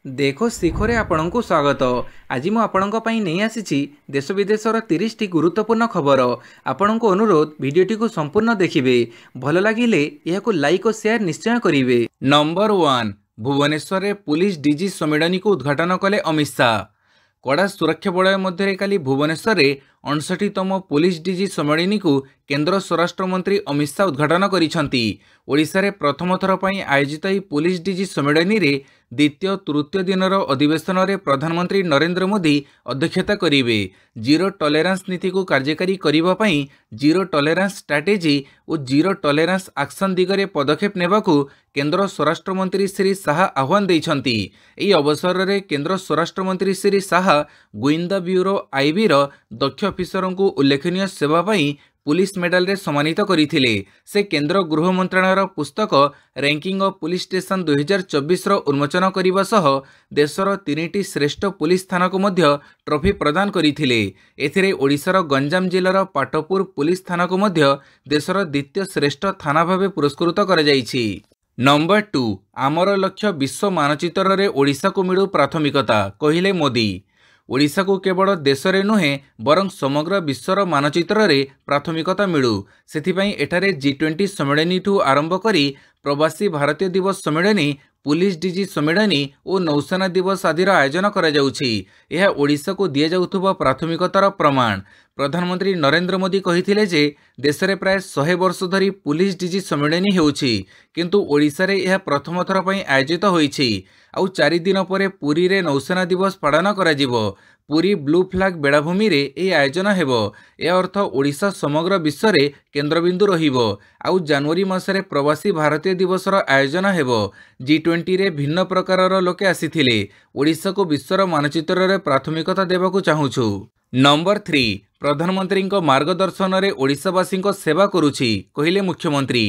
देखो शिखरे आपणଙ୍କୁ स्वागत। आज मु आपणଙ୍କ ପାଇଁ ନେଇ ଆସିଛି देश विदेशर 30 टी गुरुत्वपूर्ण खबर। आपणଙ୍କୁ अनुरोध भिडियोटी को संपूर्ण देखिए। भल लगिले यहाकु लाइक और शेयर निश्चय करिवे। नंबर 1 भुवनेश्वर रे पुलिस डीजी सम्मेलन को उद्घाटन कले अमित शाह। कड़ा सुरक्षा बलय मध्य काली भुवनेश्वर रे 59तम पुलिस डीजी सम्मेलन को केंद्र स्वराष्ट्र मंत्री अमित शाह उद्घाटन करिसंती। ओडिशा रे प्रथम थर पई आयोजित ही पुलिस डीजी सम्मेलन रे द्वितीय तृतीय दिनर अधिवेशन में प्रधानमंत्री नरेंद्र मोदी अध्यक्षता करेंगे। जीरो टॉलरेंस नीति को कार्यकारी करने पर जीरो टॉलरेंस स्ट्रैटेजी और जीरो टॉलरेंस एक्शन दिगरे पदक्षेप नेबाकू केंद्र स्वराष्ट्र मंत्री श्री शाह आह्वान देइछंती। एही अवसर में केंद्र स्वराष्ट्र मंत्री श्री शाह गोइंदा ब्यूरो आईबी रो दक्ष अफिसरों को उल्लेखनीय सेवा पई पुलिस मेडल रे सम्मानित करथिले। से केंद्र गृह मंत्रालयर पुस्तक रैंकिंग ऑफ पुलिस स्टेशन 2024 रो उन्मोचन करिबा सह देशर 3टी श्रेष्ठ पुलिस थाना को मध्य ट्रॉफी प्रदान करथिले। एथिरे ओडिशार गंजाम जिल्लार पाटपुर पुलिस थाना को मध्य देशर द्वितीय श्रेष्ठ थाना भावे पुरस्कृत करा जायछि। नंबर 2 आमर लक्ष्य विश्व मानचित्र रे ओडिशा को मिलू प्राथमिकता कहिले मोदी। ओडिशा को केवल देश में नुहे बरं समग्र विश्वर मानचित्र रे प्राथमिकता मिलू सेथिपाई एठारे G20 सम्मेलन ठू आरंभ करी प्रवासी भारतीय दिवस सम्मेलन पुलिस डीजी सम्मेलन और नौसेना दिवस आदिर आयोजन करा जाउछि। यह ओडिशा को दिया जाउथुबा प्राथमिकतार प्रमाण। प्रधानमंत्री नरेंद्र मोदी कहिथिले जे देश में प्राय 100 वर्ष धरी पुलिस डीजी सम्मेलन हेउछि किंतु ओडिशा रे यह प्रथम थर पई आयोजित होइछि। आउ 4 दिन पर पुरी रे नौसेना दिवस पालन करा जिवो। पुरी ब्लू फ्लैग बेड़ाभूमि रे ए आयोजन हेबो। ए अर्थ ओडिशा समग्र विश्व रे केंद्रबिंदु रहिबो। आउ जनवरी मासरे प्रवासी भारतीय दिवसर आयोजन हेबो। G20 रे भिन्न प्रकारर लोके आसीथिले। ओडिशा को विश्वर मानचित्र रे प्राथमिकता देबाकू चाहूछु। नंबर 3 प्रधानमंत्री मार्गदर्शन रे ओडिशावासी सेवा करुछि कहिले मुख्यमंत्री।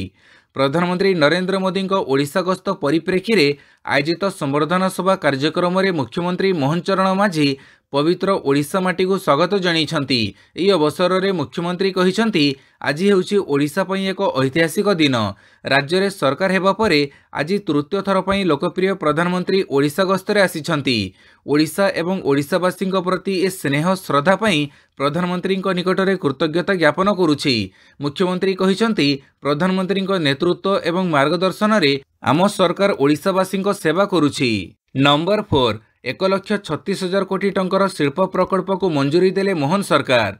प्रधानमंत्री नरेंद्र मोदी ओडिशा गस्त परिप्रेक्षी रे आयोजित संवर्धना सभा कार्यक्रम रे मुख्यमंत्री मोहन चरण माझी पवित्र ओडिशा माटी को स्वागत जणाइछंती। एही अवसर रे मुख्यमंत्री कहिछंती आज हेउछि ओडिशा पई एक ऐतिहासिक दिन। राज्य रे सरकार हेबा परे आज तृतीय थर पई लोकप्रिय प्रधानमंत्री ओडिशा गस्तरे आसिछंती। ओडिशा एवं ओडिशावासी प्रति ए स्नेह श्रद्धा पई प्रधानमंत्री निकट में कृतज्ञता ज्ञापन करुछि। मुख्यमंत्री कहिछंती प्रधानमंत्री नेतृत्व एवं मार्गदर्शन रे आम सरकार ओडिशावासी सेवा करुछि। नंबर 4 1,36,000 कोटी टंकर शिल्प प्रकल्प को मंजूरी देले मोहन सरकार।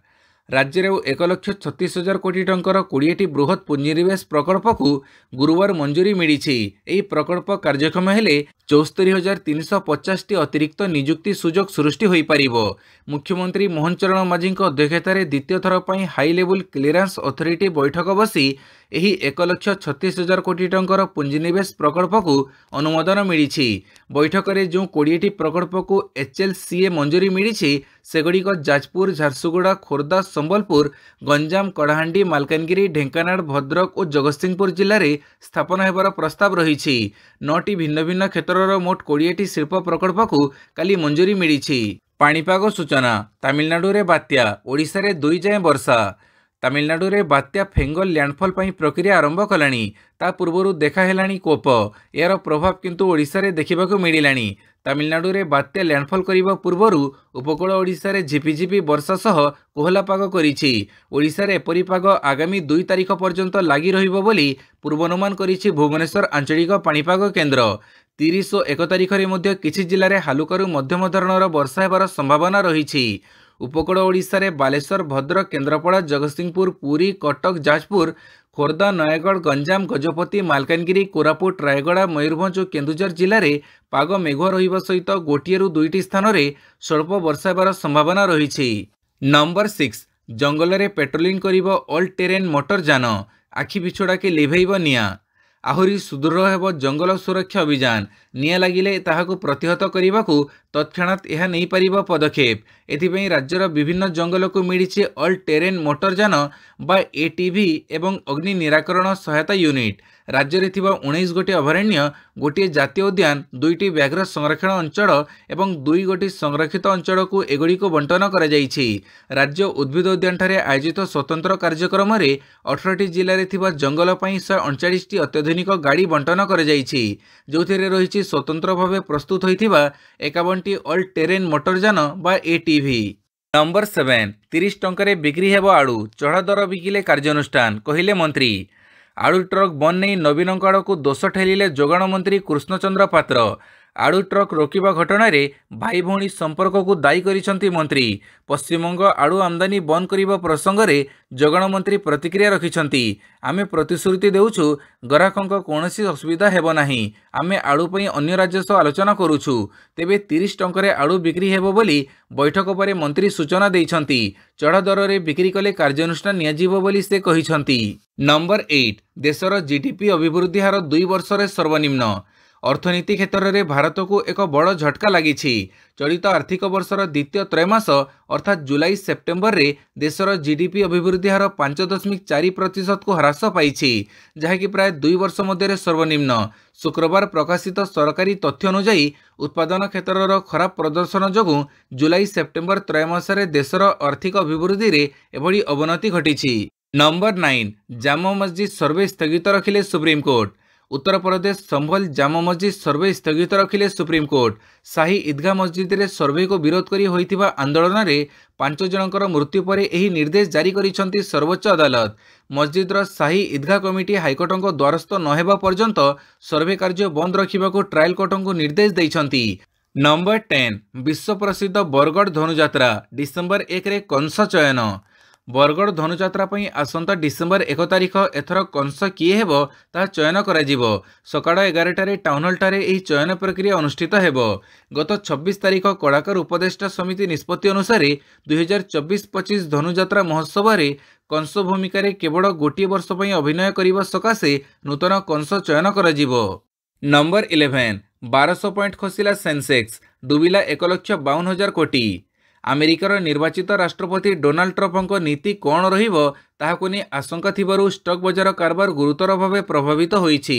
राज्य में 1,36,000 कोटी टंकर 20टी बृहत पुंजीनिवेश प्रकल्प को गुरुवार मंजूरी मिली। यह प्रकल्प कार्यक्षम हेले 74,350 टी अतिरिक्त नियुक्ति सुजोग सृष्टि हो पारिबो। मुख्यमंत्री मोहन चरण माझी अध्यक्षतार द्वितीय थर पर हाई लेवल क्लियरेंस अथॉरिटी बैठक बसी यही 1,36,000 कोटी टंकर पुंजीनिवेश प्रकल्प को अनुमोदन मिली। बैठक में जो 20टी प्रकल्प को HLCA मंजूरी मिली सेगुड़िक जाजपुर, झारसुगुड़ा, खोर्धा, संबलपुर, गंजाम, कड़ाहांडी, मालकानगिरी, ढेंकानाल, भद्रक और जगतसिंहपुर जिले में स्थापन होबार प्रस्ताव रही। 9टी भिन्न भिन्न क्षेत्रर मोट 20टी शिल्प प्रकल्प को काली मंजूरी मिली। पाणीपाग सूचना तमिलनाडु रे बात्या, ओडिशा रे 2 जाए वर्षा। तमिलनाडु रे बात्या फेंगल लैंडफॉल पई प्रक्रिया आरंभ कलानी। ता पूर्वरु देखा हेलानी कोप। यार प्रभाव किंतु ओडिशा रे देखिबाकू मिलिलानी। तमिलनाडु रे बात्या लैंडफॉल करिबा पूर्वरु उपकूल ओडिशा रे झिपिझिपि वर्षा सह कोहला पाग करिछि। ओडिशा रे एपरि पाग आगामी 2 तारिख पर्यंत लागि रहिबो बोली पूर्वानुमान करिछि भुवनेश्वर आंचलिक पाणीपाग केन्द्र। 30 और 1 तारिख रे मध्य किछि जिल्ला रे हालुकारू मध्यम धरणर वर्षा हेबार संभावना रहिछि। उपकूल ओडिशा रे बालेश्वर, भद्रक, केन्द्रापड़ा, जगतसिंहपुर, पुरी, कटक, जाजपुर, खोर्धा, नयगढ़, गंजाम, गजपति, मालकानगिरी, कोरापुट, रायगड़ा, मयूरभंज और केन्दुझर जिले में पाग मेघुआ रहिबा सहित 1 ରୁ 2ଟି स्थान में स्वल्प वर्षा हेबार संभावना रही। नंबर 6 जंगल में पेट्रोलिंग करिबो ऑल टेरेन मोटर जान। आखि बिछोड़ा के लिभेइबो निया। आहुरी सुदृढ़ हेबो जंगल सुरक्षा अभियान। निया लागिले ताहाकु प्रतिहत करिबाकू तत्क्षणात यह नहीं पारिबो पदक्षेप। एथिपई राज्यर विभिन्न जंगल को मिली ऑल टेरेन मोटर जान बा ATV एवं अग्नि निराकरण सहायता यूनिट। राज्य में 19 गोटी अभयारण्य, गोटे जातीय उद्यान, 2टी व्याघ्र संरक्षण अंचल एवं 2 गोटी संरक्षित अंचल को एगुड़िक बंटन कर राज्य उद्भिद उद्यान ठारे आयोजित स्वतंत्र कार्यक्रम में 18टी जिले में जंगल 139टी अत्याधुनिक गाड़ी बंटन कर जो रही स्वतंत्र भाव प्रस्तुत होता 51टी ऑल टेरेन मोटरयान बा एटीवी। नंबर 7 30 टंका बिक्री हेब आड़ू, चढ़ा दर बिकिले कार्यानुष्ठान कहिले मंत्री। आड़ू ट्रक बंद नहीं नवीन आड़ को दोष ठेलिले जोगाण मंत्री कृष्णचंद्र पात्र। आड़ू ट्रक रोकिबा घटना रे भाई भौणी संपर्क को दायी करिसंती मंत्री। पश्चिमबंग आड़ू आमदानी बंद करिबा प्रसंग रे जोगाण मंत्री प्रतिक्रिया रखिसंती। आमे प्रतिश्रुति देउछु ग्राहकंक कोनोसी असुविधा हेबो नाही। आमे आड़ू पई अन्य राज्य सह आलोचना करूछु, तेबे 30 टंका आड़ू बिक्री हेबो बोली बैठक पर मंत्री सूचना देइछंती। चढ़ा दर रे बिक्री कले कार्यानुष्ठान नियाजिबो बोली से कहिसंती। नंबर 8 देशर जीडीपी अभिवृद्धि हार 2 वर्ष रे सर्वनिम्न। अर्थनीति क्षेत्र में भारत को एक बड़ झटका लगी। चलित आर्थिक वर्षर द्वितीय त्रैमास अर्थात जुलाई सेप्टेम्बर रे देशर जीडीपी अभिवृद्धि हार 5.4% को ह्रास पाई, जहाँकि प्राय 2 वर्ष मध्य सर्वनिम्न। शुक्रवार प्रकाशित सरकारी तथ्य अनुसार उत्पादन क्षेत्र खराब प्रदर्शन जो जुलाई सेप्टेम्बर त्रैमास देशर आर्थिक अभिवृद्धि रे एभली अवनति घटी। नंबर 9 जामा मस्जिद सर्वे स्थगित रखिले सुप्रीमकोर्ट। उत्तर प्रदेश संभल जामा मस्जिद सर्वे स्थगित रखिले सुप्रीमकोर्ट। शाही ईदगाह मस्जिद रे सर्वे को विरोध करी होइथिबा आंदोलन रे 5 जनकर मृत्यु पर एही निर्देश जारी करिसंती सर्वोच्च अदालत। मस्जिद रो शाही ईदगाह कमिटी हाईकोर्ट को द्वारस्थ न हेबा पर्यंत सर्वे कार्य बंद रखिबाको ट्रायल कोर्ट को निर्देश दैछंती। नंबर 10 विश्व प्रसिद्ध बरगढ़ धनुयात्रा डिसेम्बर 1 रे कंस चयन। बरगढ़ धनुयात्रा आसंता डिसेम्बर 1 तारिख एथर कंस किए हेब ता चयन करा। सकाळ 11टारे टाउनहल ठारे एही चयन प्रक्रिया अनुष्ठित हेब। गत 26 तारिख कलाकार उपदेष्टा समिति निष्पत्ति अनुसार 2024-25 धनुयात्रा महोत्सव रे कंस भूमिका रे केवल गोटे वर्ष पई अभिनय करिबा सकाशे नूतन कंस चयन करा। नंबर 11 1200 पॉइंट खसिला सेंसेक्स, डुबिला 1,52,000 कोटी। अमेरिकार निर्वाचित राष्ट्रपति डोनाल्ड ट्रम्प नीति कौन रहिबो ताहाको नै आशंका थिबारु स्टॉक बजार कारबार गुरुतर भाव प्रभावित होईछि।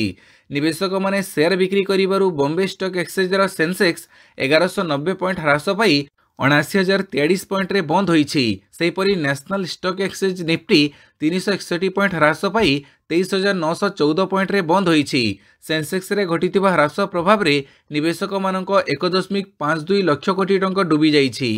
निवेशक माने शेयर बिक्री करिबारु बॉम्बे स्टॉक एक्सचेंज रा सेंसेक्स 1190 पॉइंट ह्रास पाई 79,043 पॉइंट रे बंद होईछि। सेहीपरि national stock exchange Nifty 361 point ह्रास पाई 23,914 पॉइंट रे बंद होईछि। सेंसेक्स रे घटिथिबा ह्रास प्रभाव रे निवेशक मानक 1.52 लाख कोटी टंका डूबी जाईछि।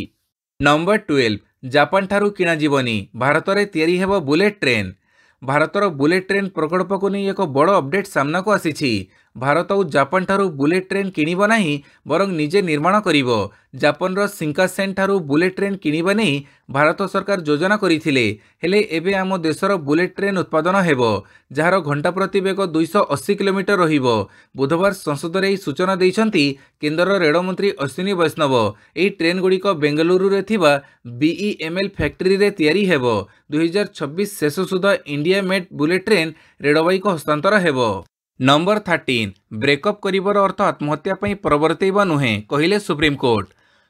नंबर 12 जापान ठारू किना जीवनी, भारत में तैयारी हेब बुलेट ट्रेन। भारतर बुलेट ट्रेन प्रकल्प को नहीं एक बड़ अपडेट सामना को आसी। भारत और जापान ठारू बुलेट ट्रेन किनिब नहीं बरं निजे निर्माण करिबो। जापान रो शिंकानसेन ठारू बुलेट ट्रेन किनिब नहीं भारत सरकार योजना करिथिले, हेले एबे आम देशर बुलेट ट्रेन उत्पादन हेबो, जार घंटा प्रति बेग 280 किलोमीटर रहिबो। बुधवार संसद रे सूचना दैछंती केंद्र रेल मंत्री अश्विनी वैष्णव। एही ट्रेन गुड़िक बेंगलुरु रे थिबा बीईएमएल फैक्ट्री रे तैयारी हेबो। 2026 शेष सुधा इंडिया मेड बुलेट ट्रेन रेलवाई को हस्तांतर हेबो। नंबर 13 ब्रेकअप करिबर अर्थ आत्महत्या पई प्रवर्तैबा नुहे कहिले सुप्रीमकोर्ट।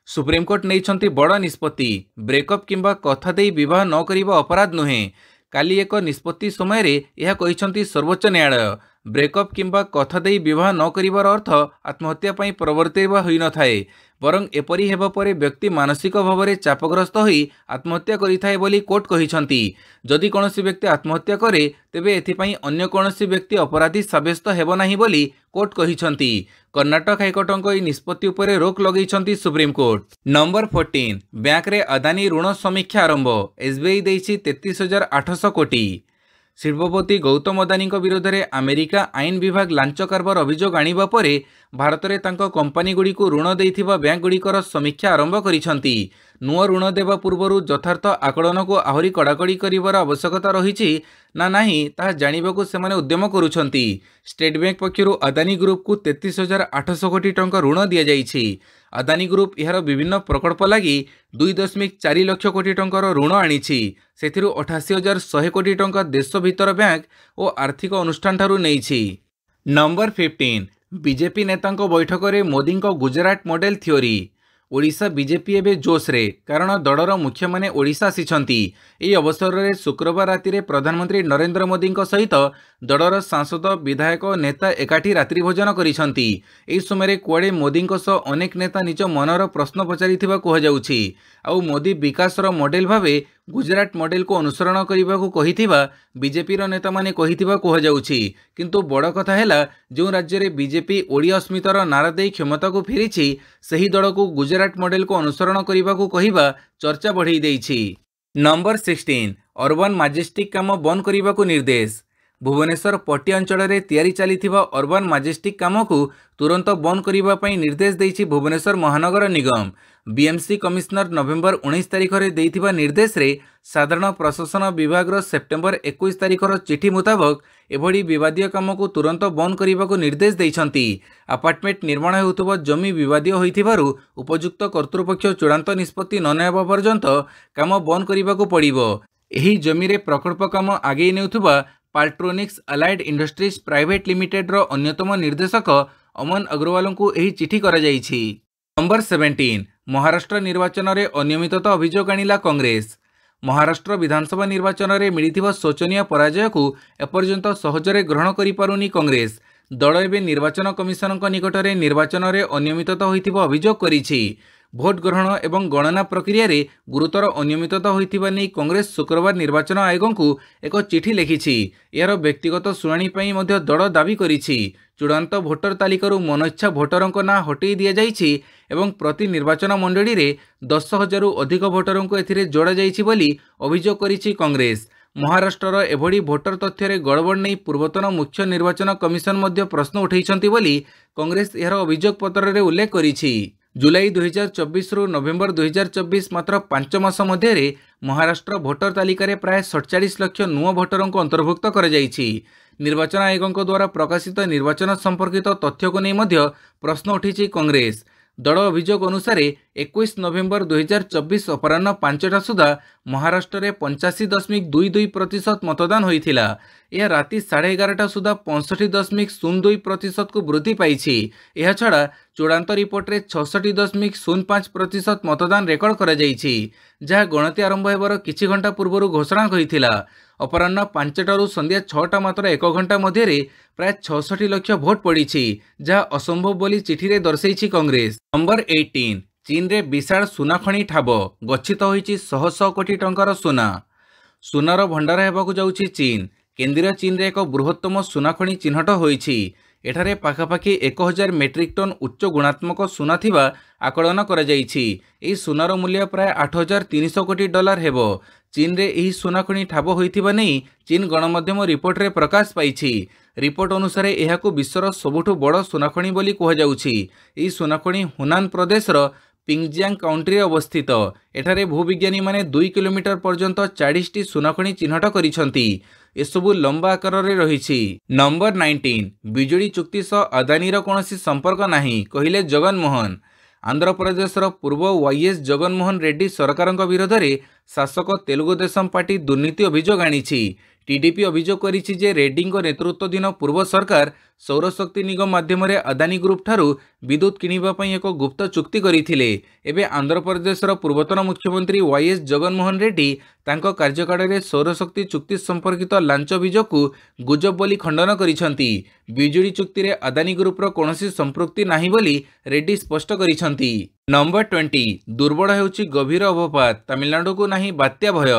सुप्रीमकोर्ट नैछंती बड़ निष्पत्ति। ब्रेकअप किंबा कथा देई विवाह न करिबा अपराध नुहे। काली एक निष्पत्ति समय रे यह कहिसंती सर्वोच्च न्यायालय। ब्रेकअप किंबा कथा देई विवाह न करिबार अर्थ आत्महत्या पई प्रवर्तैबा होई न थाए, बरं एपरी हेबा परे व्यक्ति मानसिक भाव में चापग्रस्त होई आत्महत्या करिथाए बोली कोर्ट कहिसंती। जदि कोनोसी व्यक्ति आत्महत्या करे तेबे एथिपई अन्य कोनोसी व्यक्ति अपराधी साब्यस्त हेबो नाही बोली कोर्ट कहिसंती। कर्नाटक हाईकोर्टक ई निष्पत्ति उपरे रोक लगैछंती सुप्रीमकोर्ट। नंबर 14 बैंक रे अदानी ऋण समीक्षा आरंभ, एसबीआई देइछि 33,800 कोटी। शिल्पपति गौतम अदानी विरोध में अमेरिका आईन विभाग लांच कारबार अभियोग आनिबा परे भारत में तांको कंपनी गुड़ी को ऋण देइथिबा बैंक गुड़िकर समीक्षा आरंभ करिसंती। नुआ ऋण देवा पूर्व यथार्थ आकलन को आहरी कड़ाकड़ी करिवार आवश्यकता रही ना नहीं ताहा जानिबाकू सेमाने उद्यम करुछंती। स्टेट बैंक पक्षरु अदानी ग्रुप को 33,800 कोटी टंका ऋण दिया जाइछि। अदानी ग्रुप यार विभिन्न प्रकल्प लगी 2.4 लाख कोटी टंकार ऋण आनिछि। सेथिरु 88,100 कोटी टंका देश भीतर बैंक और आर्थिक अनुष्ठान ठारू नेइछि। नंबर 15 बीजेपी नेतांको बैठक में मोदी को Gujarat model theory. Odisha BJP एवं जोश रे कारण दलर मुख्य माने ओडिशा आसिछंती। एही अवसर में शुक्रवार राति रे प्रधानमंत्री नरेंद्र मोदी सहित दलर सांसद विधायक नेता एकाठी रात्रि भोजन करिसंती। एही समय कुआडे मोदी सह अनेक नेता निज मनर प्रश्न पचारिथिबा कुहाଯାଉଛି। आउ मोदी विकासर मॉडल भावे गुजरात मॉडल को अनुसरण करने को कहिथिबा बीजेपी नेता माने कहिथिबा कुहाଯାଉଛି। किंतु बड़ कथा हैला जो राज्य में बीजेपी ओडिया अस्मितार नारा दे क्षमता को फेरिछि सही दल को गुजरात मॉडल को अनुसरण करने को कहिबा चर्चा बढ़ई देइछि। नंबर 16 अर्बन मजेस्टिक काम बंद करने को निर्देश। भुवनेश्वर पट्टी अंचल में तैयारी चलीथिबा अर्बन मजेस्टिक काम को तुरंत बंद करने पर निर्देश देइछि भुवनेश्वर महानगर निगम। बीएमसी कमिश्नर नवेम्बर 19 तारिख में देइथिबा निर्देश रे साधारण प्रशासन विभाग सेप्टेम्बर 21 तारिखर चिठी मुताबक एभली विवादीय काम को तुरंत बंद करने को निर्देश देइछंती। अपार्टमेंट निर्माण हेउथबा जमी विवादीय होइथिबारु उपयुक्त कर्तृपक्ष चूड़ांत निष्पत्ति न नेबा पर्यंत काम बंद करने को पड़िबो। एही जमी रे प्रकल्प काम आगे नेउथबा पाल्ट्रोनिक्स अलाइड इंडस्ट्रीज प्राइवेट लिमिटेड रो अन्यतम निर्देशक अमन अग्रवाल को एही चिठी करा जाइछि। नंबर 17 महाराष्ट्र निर्वाचन में अनियमितता अभियोग आनिला कांग्रेस। महाराष्ट्र विधानसभा निर्वाचन में मिलिथिबा शोचनीय पराजय को एपर्यंत सहजरे ग्रहण करि पारुनी कांग्रेस। दल एवं निर्वाचन कमिशन निकट में निर्वाचन में अनियमितता होइथिबा अभियोग करिछि। भोट ग्रहण एवं गणना प्रक्रिया रे गुरुतर अनियमितता होइथिबा नै कांग्रेस शुक्रवार निर्वाचन आयोग को एक चिठी लिखिछि। यार व्यक्तिगत शुणाणी पई मध्य दल दाबी करिछि। चूड़ांत भोटर तालिकारु मनइच्छा भोटरंक ना हटई दिया जाइछि एवं प्रति निर्वाचन मंडली रे 10,000 अधिक भोटरंक एथिरे जोड़ा जाइछि बोली अभियोग करिछि कांग्रेस। महाराष्ट्र एभली भोटर तथ्य गड़बड़ नहीं पूर्वतन मुख्य निर्वाचन कमिशन मध्य प्रश्न उठैछंती बोली कांग्रेस यार अभियोग पत्र रे उल्लेख करिछि। जुलाई 2024 रु नवेम्बर 2024 मात्र 5 मास मध्य महाराष्ट्र भोटर तालिकार प्राय 47 लाख नुआ भोटरों को अंतर्भुक्त कर निर्वाचन आयोग द्वारा प्रकाशित निर्वाचन संपर्कित तथ्य को नहीं प्रश्न उठी कांग्रेस। दल अभियोग अनुसार 21 नवेम्बर 2024 अपराह्न 5टा सुधा महाराष्ट्र में 85.22% मतदान होइथिला। यह राति 11:30 सुधा 65.02% को वृद्धि पाइछि। यह छड़ा चूड़ांत रिपोर्ट रे 66.05% मतदान रेकर्ड करा जाइछि, जहाँ गणति आरंभ हेबार किछि घंटा पूर्व घोषणा होइथिला। अपराह्न 5टारू संध्या 6टा मात्र 1 घंटा मध्य प्राय 66 लाख भोट पड़ी, जहाँ असंभव बोली चिठी रे दर्शाइछि कांग्रेस। नंबर 18 चीन रे विशाल सुना खणी ठाब गच्छित होइछि 100 कोटी टंकार सुना। सुनार भंडार हेबाकु जाउछि चीन। केंद्रीय चीन रे एक बृहत्तम सुना खणी चिन्हट होइछि। एठारे पाखापाखि 1000 मेट्रिक टन उच्च गुणात्मक सुना थिबा आकलन करा जाइछि। एही सुनार मूल्य प्राय $8,300 कोटी हेबो। चीन रे एही सुना खणी ठाब होइथिबा नै चीन गणमाध्यम रिपोर्ट रे प्रकाश पाइछि। रिपोर्ट अनुसार एहाकु विश्वर सबुठु बड़ सुनाखणी बोली कुहाଯାଉଛି। एही सुनाखणी हुनान प्रदेश रो पिंगजियांग काउंट्री अवस्थित। एठारे भूविज्ञानी माने 2 किलोमीटर पर्यंत 40टी सुनाखणी चिन्हट करिसंती। एसबु लंबा आकार रे रहिछि। नंबर 19 बिजुली चुक्ति सह अदानीर कोनोसी संपर्क नाही कहिले जगनमोहन। आंध्र प्रदेश पूर्व वाईएस जगनमोहन रेड्डी सरकार विरोध में शासक तेलुगु देशम पार्टी दुर्नीति अभियोग आनिछि। टीडीपी अभियोग करिछि जे रेड्डी नेतृत्वाधीन पूर्व सरकार सौरशक्ति निगम माध्यम अदानी ग्रुप ठारू विद्युत किणिबा पई एक गुप्त चुक्ति करिथिले। एबे आंध्र प्रदेश पूर्वतन मुख्यमंत्री वाईएस जगनमोहन रेड्डी तांको कार्यकाल में सौरशक्ति चुक्ति संपर्कित लांच अभियोग को गुजब बोली खंडन करिसंती। बिजुली चुक्ति रे अदानी ग्रुपर कोनोसी संपृक्ति नाही बोली रेड्डी स्पष्ट करिसंती। नंबर 20 दुर्बल हेउछि गभीर अवपात तमिलनाडु को नाही बात्या भय।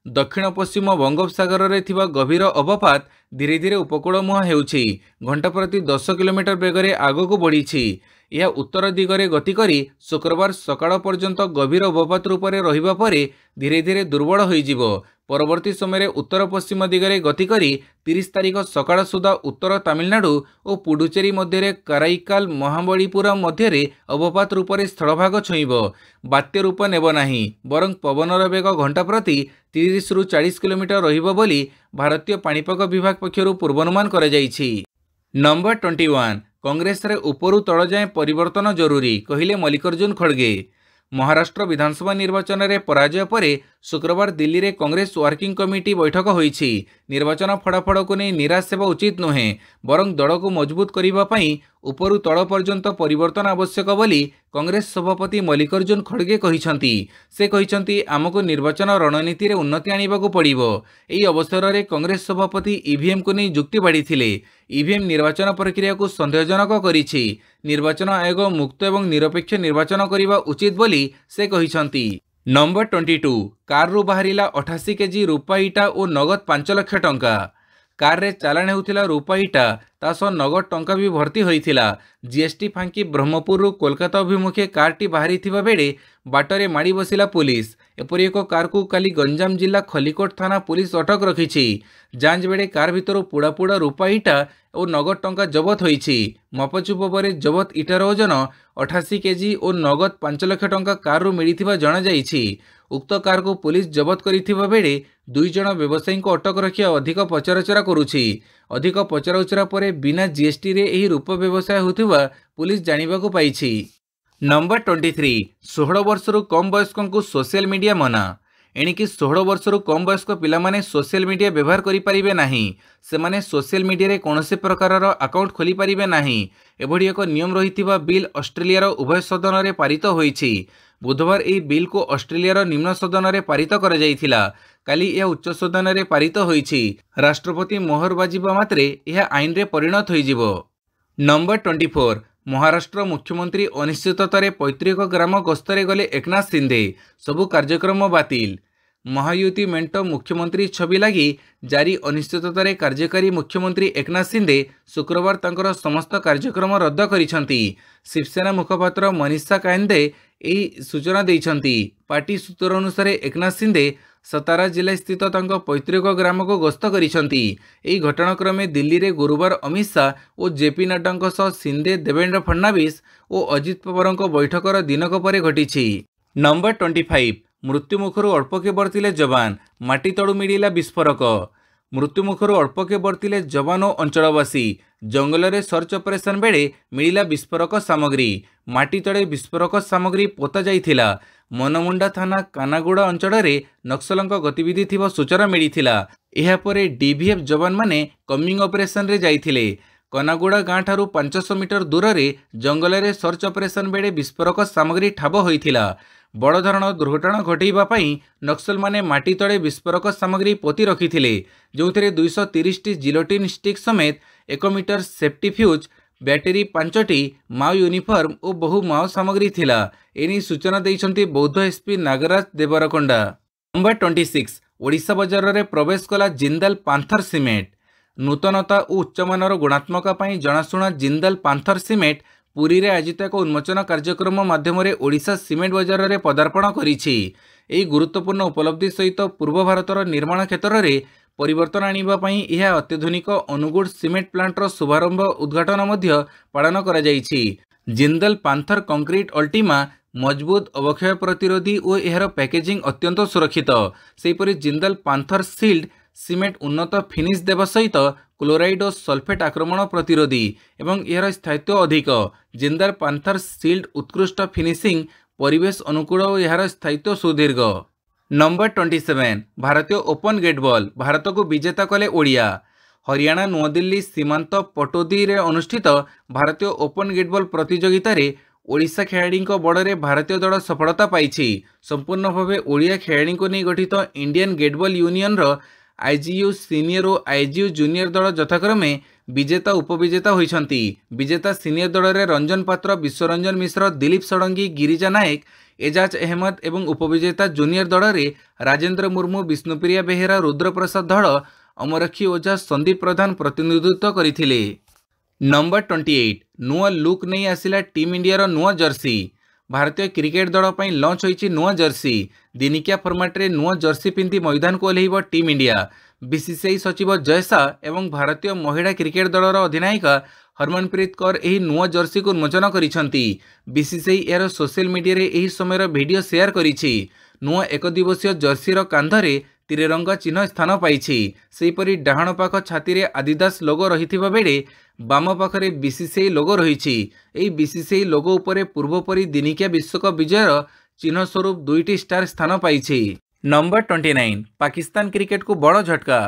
दक्षिण पश्चिम बंगोपसागर में थिबा गभीर अवपात धीरे धीरे उपकूल मुहां हेउछि। घंटा प्रति 10 किलोमीटर बेगरे आगक बढ़ी। यह उत्तर दिगरे गति करी शुक्रवार सकाळ पर्यंत गभीर अवपात रूप में रहिबा परे धीरे धीरे दुर्बल होइजिबो। परवर्ती समय उत्तर पश्चिम दिगरे गति करी 30 तारिख सकाळ सुधा उत्तर तमिलनाडु और पुडुचेरी मध्य कराईकाल महाबलीपुरम मध्य अवपात रूप में स्थलभाग छुईब। बात्या रूप नेब नाही बरं पवनर बेग घंटा प्रति 30 रु 40 किलोमीटर रहिबो बोली भारतीय पाणीपाग विभाग पक्षरु पूर्वानुमान करा जाइछि। नंबर 21 कांग्रेस रे उपरु तळ जाए परिवर्तन जरूरी कहिले मल्लिकार्जुन खड़गे। महाराष्ट्र विधानसभा निर्वाचन में पराजय पर शुक्रवार दिल्ली रे कांग्रेस वर्किंग कमिटी बैठक होईछि। निर्वाचन फलाफल को नहीं निराश हेबा उचित नुहे, बरं दल को मजबूत करिबा पई उपरु तळ पर्यंत परिवर्तन आवश्यक बोली कांग्रेस सभापति मल्लिकार्जुन खड़गे कहिसंती। से कहिसंती आमको निर्वाचन रणनीति रे उन्नति आनिबाकू पड़िबो। एही अवसर रे कांग्रेस सभापति ईवीएम को नहीं जुक्ति बाढ़ीथिले। ईवीएम निर्वाचन प्रक्रिया को संदेहजनक करिछि। निर्वाचन आयोग मुक्त एवं निरपेक्ष निर्वाचन करिबा उचित बोली से कहिसंती। नंबर 22 कार रु बाहरिला 88 केजी रूपा इटा और नगद 5 लाख टंका। कार रे चालाण होउथिला रूपा इटा तासह नगद टंका भी भर्ती होइथिला। जीएसटी फांकी ब्रह्मपुर रु कोलकाता अभिमुखे कारटी बाहरी थिबा बेले बाटरे माड़ी बसिला पुलिस। एपरि एक कार को काली गंजाम जिला खलिकोट थाना पुलिस अटक रखिछि। जांच बेले कार भितर पुड़ा पुड़ा रूपा इटा और नगद टंका जबत होइछि। मपचुप पर जबत इटार ओजन 88 केजी और नगद 5 लाख टंका कार रु मिलिथिबा जणा जाइछि। उक्त कार को पुलिस जबत करिथिबा बेले 2 जण व्यवसायी को अटक रखि अधिक पचराउचरा करुछि। अधिक पचराउचरा परे बिना जीएसटी रे एही रूप व्यवसाय होथिबा पुलिस जानिबाकू पाइछि। नंबर 23 16 वर्ष रु कम वयस्कों को सोशल मीडिया मना। एणिकी 16 वर्ष रु कम वयस्क पिला माने सोशल मीडिया व्यवहार करि परिबे नाही। से माने सोशल मीडिया रे कोनोसी प्रकारर अकाउंट खोली परिबे नाही। एभडी एक नियम रहिथिबा बिल ऑस्ट्रेलिया रो उभय सदन रे पारित होईछि। बुधवार एही बिल को ऑस्ट्रेलिया रो निम्न सदन रे पारित करा जायथिला। काली यह उच्च सदन रे पारित होईछि। राष्ट्रपति मोहर बाजिबा मात्रे यह आईन रे परिणत होइजिबो। नंबर 24 महाराष्ट्र मुख्यमंत्री अनिश्चिततारे पैतृक ग्राम गस्तरे गले एकनाथ शिंदे। सबु कार्यक्रम बातिल। महायुति मेंट मुख्यमंत्री छवि लगी जारी अनिश्चिततारे कार्यकारी मुख्यमंत्री एकनाथ शिंदे शुक्रवार तांकर समस्त कार्यक्रम रद्द करिसंती। शिवसेना मुखपात्र मनीषा कायंदे एही सूचना दैछंती। पार्टी सूत्र अनुसार एकनाथ शिंदे सतारा जिला स्थित तांको पैतृक ग्राम को गस्त करिसंती। एही घटनाक्रमे दिल्ली रे गुरुवार अमित शाह और जेपी नड्डा सह शिंदे देवेंद्र फडणवीस और अजित पवार बैठकर दिनक परे घटिछि। नंबर 25 मृत्युमुखर अल्पके बर्तिले जवान, माटी तळु मिलिला विस्फोरक। मृत्युमुखर अल्पके बर्तिले जवान और अंचलवासी। जंगल रे सर्च ऑपरेशन बेले मिलिला विस्फोरक सामग्री। माटी तळे विस्फोरक सामग्री पोता जाइथिला। मनमुंडा थाना कानागुड़ा अंचल रे नक्सलंक गतिविधि थिबा सूचना मिलिथिला। एहा परे डीवीएफ जवान माने कमिंग ऑपरेशन रे जाइथिले। कनागुड़ा गाँ ठारू 500 मीटर दूर रे जंगल रे सर्च ऑपरेशन बेले विस्फोरक सामग्री ठाब होइथिला। बड़ धरण दुर्घटना घटैबा पई नक्सल माने माटी तळे विस्फोरक सामग्री पोती रखिथिले, जोंथिरे 230 टी जिलोटिन स्टिक समेत 1 मीटर सेफ्टी फ्यूज, बैटेरी 5टी, माओ यूनिफॉर्म और बहु माओ सामग्री थिला। एनी सूचना दैछंती बौद्ध एसपी नागराज देवरकोंडा। नंबर 26 ओडिशा बजार रे प्रवेश कला जिंदाल पांथर सीमेंट। नूतनता और उच्चमानर गुणात्मक पई जनाशुना जिंदाल पांथर सीमेंट पुरी रे आयोजित एक उन्मोचन कार्यक्रम माध्यम ओडिशा सीमेंट बजार रे पदार्पण करिछि। एही गुरुत्वपूर्ण उपलब्धि सहित पूर्व भारतर निर्माण क्षेत्र में परिवर्तन आनिबा पई यह अत्याधुनिक अनुगुड़ सीमेंट प्लांट रो शुभारंभ उद्घाटन मध्य पालन करा जाइछि। जिंदाल पांथर कंक्रीट अल्टीमा मजबूत, अवक्षय प्रतिरोधी और यार पैकेजिंग अत्यंत सुरक्षित। सेहीपरि जिंदाल पांथर सील्ड सीमेंट उन्नत फिनिश देवा सहित क्लोराइड और सल्फेट आक्रमण प्रतिरोधी एवं यार स्थायित्व अधिक। जिंदाल पांथर सील्ड उत्कृष्ट फिनिशिंग, परिवेश अनुकूल और यार स्थायित्व सुदीर्घ। नंबर 27 भारतीय ओपन गेट बॉल भारत को विजेता कले ओडिया। हरियाणा नुआदिल्ली सीमांत पटोदी रे अनुष्ठित भारतीय ओपन गेट बॉल प्रतियोगिता रे ओडिशा खेलाड़ी बड़े भारतीय दल सफलता पाई। संपूर्ण भाव ओडिया खेलाड़ी को नहीं गठित इंडियन गेट बॉल यूनियन रो आईजीयू सीनियर और आईजीयू जूनियर दल यथाक्रमे विजेता उपविजेता होइछंती। विजेता सीनियर दल रे रंजन पात्र, विश्वरंजन मिश्र, दिलीप षडंगी, गिरिजा नायक, एजाज अहमद एवं उपविजेता जूनियर दल रे राजेंद्र मुर्मू, विष्णुप्रिया बेहेरा, रुद्रप्रसाद धड़, अमरक्षी ओझा, संदीप प्रधान प्रतिनिधित्व करथिले। नंबर 28 नुआ लुक नहीं आसिला टीम इंडिया रो नुआ जर्सी। भारतीय क्रिकेट दल पर लॉन्च होइछि नुआ जर्सी। दिनिकिया फॉर्मेट रे नुआ जर्सी पिंधि मैदान को ओह्लैब टीम इंडिया। बीसीसीआई सचिव जय शाह एवं भारतीय महिला क्रिकेट दलर अधिनायिका हरमनप्रीत कौर एही नुआ जर्सी को उन्मोचन करिसंती। बीसीसीआई यार सोशल मीडिया रे एही समय वीडियो शेयर करिछि। नुआ एक दिवसीय जर्सीर कांधरे तिरंगा चिन्ह स्थान पाइछि। सेहीपरि डाहाण पाख छाती रे आदिदास लोगो रहिथिबा बेले बाम पाखरे बीसीसीआई लोगो रहिछि। एही बीसीसीआई लोगो उपरे पूर्वपरि दिनिकिया विश्वकप विजयर चिन्ह स्वरूप 2टी स्टार स्थान पाइछि। नंबर 29 पाकिस्तान क्रिकेट को बड़ झटका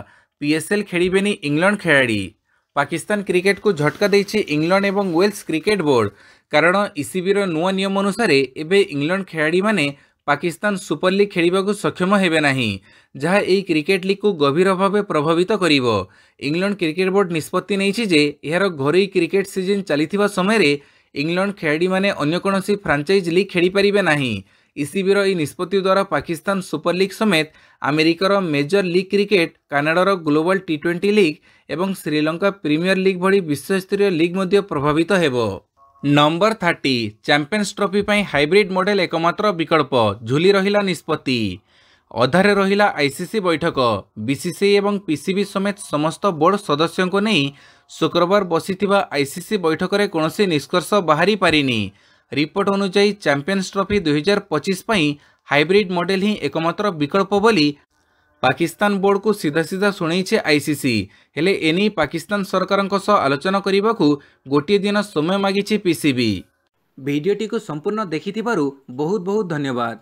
पीएसएल खेलिबेनी इंग्लैंड खेलाड़ी। पाकिस्तान क्रिकेट को झटका देछि इंग्लैंड एवं वेल्स क्रिकेट बोर्ड कारण ईसीबीर नुआ नियम अनुसार एबे इंग्लैंड खेलाड़ी माने पाकिस्तान सुपर लीग खेलिबा को सक्षम हेबे नाही, जहाँ एई क्रिकेट लीग को गभीर भाव प्रभावित करिवो। इंग्लैंड क्रिकेट बोर्ड निष्पत्ति नेछि जे एहार घरोई क्रिकेट सीजन चलिथिबा समय रे इंग्लैंड खेलाड़ी माने अन्य कोनोसी फ्रांचाइज लीग खेली परिबे नाही। ईसीबीर एई निष्पत्ति द्वारा पाकिस्तान सुपर लीग समेत अमेरिकार मेजर लीग क्रिकेट, कानाडार ग्लोबल टी20 लीग एवं श्रीलंका प्रीमियर लीग भली विश्वस्तरीय लीग मध्य प्रभावित हेबो। नंबर 30 चैंपियंस ट्रॉफी पई हाइब्रिड मॉडल एकमात्र विकल्प झुली रहिला निष्पत्ति। अधारे रहिला आईसीसी बैठक बीसीसीआई एवं पीसीबी समेत समस्त बोर्ड सदस्यों को नहीं शुक्रवार बसिथिबा आईसीसी बैठक रे कोनोसी निष्कर्ष बाहरी पारिनी। रिपोर्ट अनुसार चैंपियंस ट्रॉफी 2025 पई हाइब्रिड मॉडल ही एकमात्र विकल्प बोली पाकिस्तान बोर्ड को सीधा सीधा शुणैछे आईसीसी। हेले एनी पाकिस्तान सरकारଙ୍କ सह आलोचना करिबाकू गोटे दिन समय मागिछि पीसीबी। भिडियोटी को संपूर्ण देखिथिबारु बहुत बहुत धन्यवाद।